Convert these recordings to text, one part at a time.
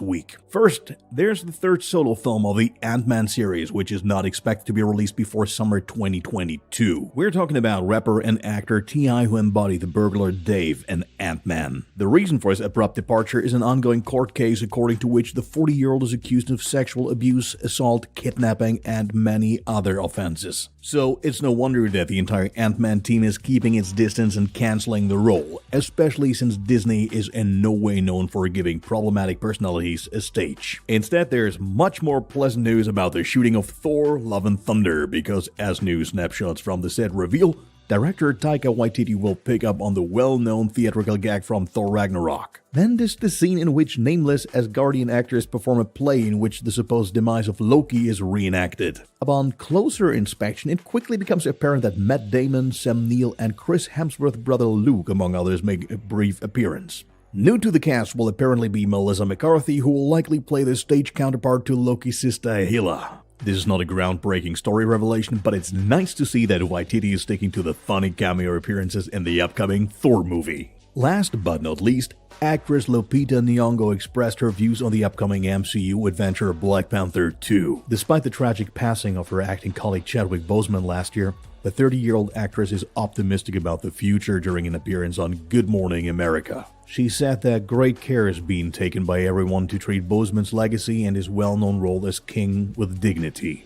week. First, there's the third solo film of the Ant-Man series, which is not expected to be released before summer 2022. We're talking about rapper and actor T.I., who embodied the burglar Dave in Ant-Man. The reason for his abrupt departure is an ongoing court case according to which the 40-year-old is accused of sexual abuse, assault, kidnapping, and many other offenses. So it's no wonder that the entire Ant-Man team is keeping its distance and canceling the role, especially since Disney is in no way known for giving problematic personalities a stage. Instead, there's much more pleasant news about the shooting of Thor: Love and Thunder, because as new snapshots from the set reveal, director Taika Waititi will pick up on the well-known theatrical gag from Thor Ragnarok. Then there's the scene in which nameless Asgardian actors perform a play in which the supposed demise of Loki is reenacted. Upon closer inspection, it quickly becomes apparent that Matt Damon, Sam Neill, and Chris Hemsworth's brother Luke, among others, make a brief appearance. New to the cast will apparently be Melissa McCarthy, who will likely play the stage counterpart to Loki's sister Hela. This is not a groundbreaking story revelation, but it's nice to see that Waititi is sticking to the funny cameo appearances in the upcoming Thor movie. Last but not least, actress Lupita Nyong'o expressed her views on the upcoming MCU adventure Black Panther 2. Despite the tragic passing of her acting colleague Chadwick Boseman last year, the 30-year-old actress is optimistic about the future during an appearance on Good Morning America. She said that great care is being taken by everyone to treat Boseman's legacy and his well-known role as king with dignity.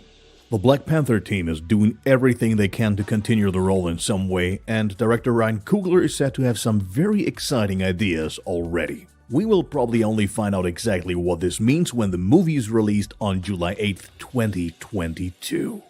The Black Panther team is doing everything they can to continue the role in some way, and director Ryan Coogler is said to have some very exciting ideas already. We will probably only find out exactly what this means when the movie is released on July 8th, 2022.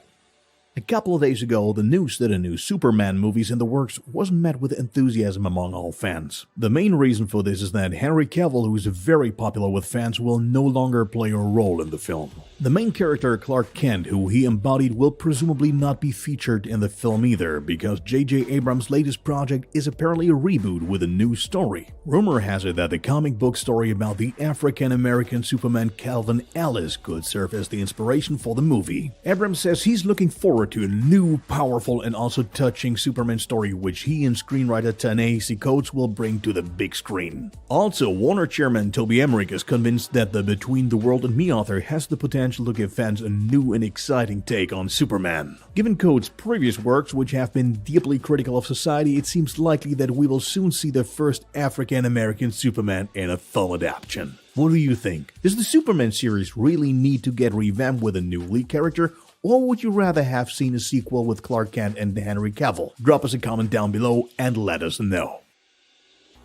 A couple of days ago, the news that a new Superman movie is in the works wasn't met with enthusiasm among all fans. The main reason for this is that Henry Cavill, who is very popular with fans, will no longer play a role in the film. The main character, Clark Kent, who he embodied, will presumably not be featured in the film either, because J.J. Abrams' latest project is apparently a reboot with a new story. Rumor has it that the comic book story about the African-American Superman Calvin Ellis could serve as the inspiration for the movie. Abrams says he's looking forward to a new, powerful, and also touching Superman story, which he and screenwriter Ta-Nehisi Coates will bring to the big screen. Also, Warner chairman Toby Emmerich is convinced that the Between the World and Me author has the potential to give fans a new and exciting take on Superman. Given Coates' previous works, which have been deeply critical of society, it seems likely that we will soon see the first African-American Superman in a film adaptation. What do you think? Does the Superman series really need to get revamped with a new lead character? Or would you rather have seen a sequel with Clark Kent and Henry Cavill? Drop us a comment down below and let us know.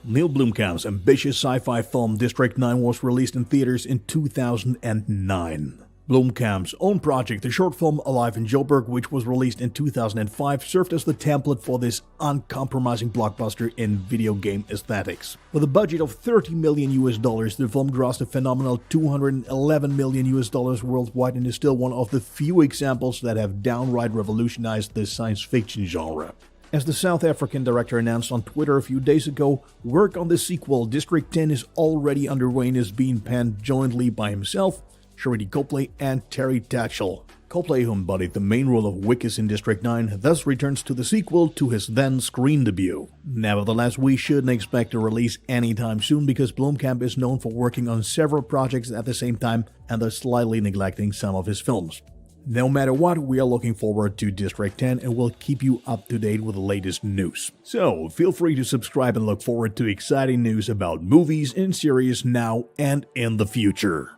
Neil Blomkamp's ambitious sci-fi film District 9 was released in theaters in 2009. Blomkamp's own project, the short film Alive in Joburg, which was released in 2005, served as the template for this uncompromising blockbuster in video game aesthetics. With a budget of $30 million, the film grossed a phenomenal $211 million worldwide and is still one of the few examples that have downright revolutionized the science fiction genre. As the South African director announced on Twitter a few days ago, work on the sequel, District 10, is already underway and is being penned jointly by himself, Shariti Copley, and Terry Tatchell. Copley, who embodied the main role of Wickus in District 9, thus returns to the sequel to his then screen debut. Nevertheless, we shouldn't expect a release anytime soon because Blomkamp is known for working on several projects at the same time and thus slightly neglecting some of his films. No matter what, we are looking forward to District 10 and will keep you up to date with the latest news. So, feel free to subscribe and look forward to exciting news about movies and series now and in the future.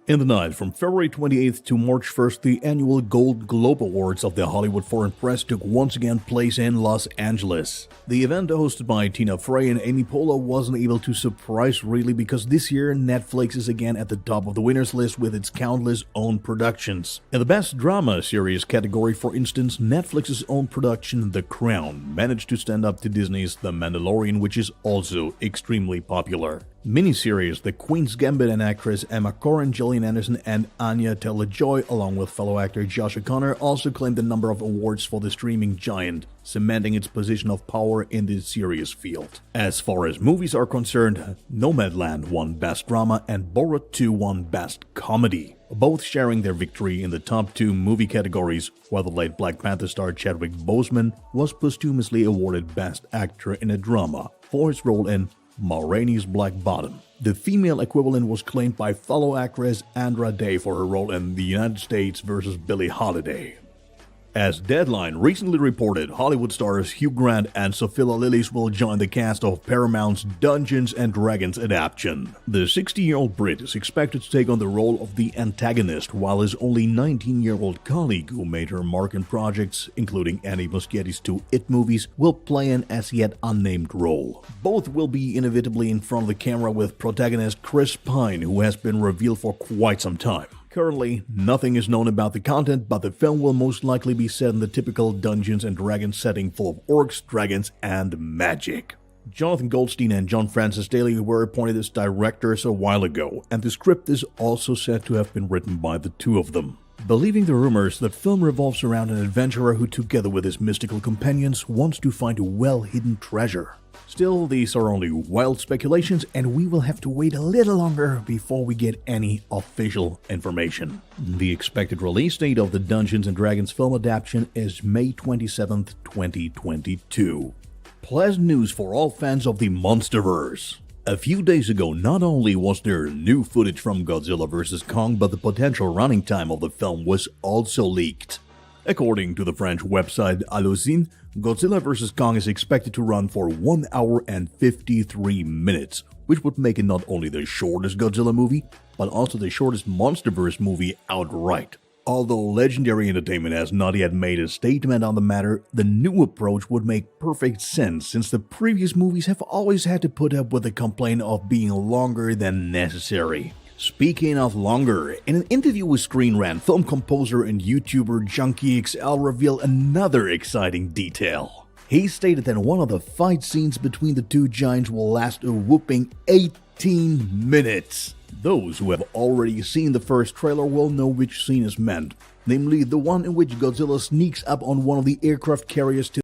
In the night from February 28th to March 1st, the annual Gold Globe Awards of the Hollywood Foreign Press took once again place in Los Angeles. The event, hosted by Tina Fey and Amy Poehler, wasn't able to surprise really because this year Netflix is again at the top of the winners list with its countless own productions. In the Best Drama Series category, for instance, Netflix's own production The Crown managed to stand up to Disney's The Mandalorian, which is also extremely popular. Miniseries The Queen's Gambit and actress Emma Corrin, Gillian Anderson, and Anya Taylor-Joy, along with fellow actor Josh O'Connor, also claimed a number of awards for the streaming giant, cementing its position of power in the series field. As far as movies are concerned, Nomadland won Best Drama and Borat 2 won Best Comedy, both sharing their victory in the top two movie categories, while the late Black Panther star Chadwick Boseman was posthumously awarded Best Actor in a Drama for his role in Ma Rainey's Black Bottom. The female equivalent was claimed by fellow actress Andra Day for her role in The United States vs. Billie Holiday. As Deadline recently reported, Hollywood stars Hugh Grant and Sophia Lillis will join the cast of Paramount's Dungeons & Dragons adaptation. The 60-year-old Brit is expected to take on the role of the antagonist, while his only 19-year-old colleague, who made her mark in projects including Andy Muschietti's 2 It movies, will play an as-yet unnamed role. Both will be inevitably in front of the camera with protagonist Chris Pine, who has been revealed for quite some time. Currently, nothing is known about the content, but the film will most likely be set in the typical Dungeons & Dragons setting full of orcs, dragons, and magic. Jonathan Goldstein and John Francis Daly were appointed as directors a while ago, and the script is also said to have been written by the two of them. Believing the rumors, the film revolves around an adventurer who, together with his mystical companions, wants to find a well-hidden treasure. Still, these are only wild speculations, and we will have to wait a little longer before we get any official information. The expected release date of the Dungeons & Dragons film adaptation is May 27, 2022. Pleasant news for all fans of the Monsterverse. A few days ago, not only was there new footage from Godzilla vs. Kong, but the potential running time of the film was also leaked. According to the French website Allociné, Godzilla vs. Kong is expected to run for 1 hour and 53 minutes, which would make it not only the shortest Godzilla movie, but also the shortest Monsterverse movie outright. Although Legendary Entertainment has not yet made a statement on the matter, the new approach would make perfect sense since the previous movies have always had to put up with the complaint of being longer than necessary. Speaking of longer, in an interview with Screen Rant, film composer and YouTuber JunkieXL revealed another exciting detail. He stated that one of the fight scenes between the two giants will last a whopping 18 minutes. Those who have already seen the first trailer will know which scene is meant, namely the one in which Godzilla sneaks up on one of the aircraft carriers to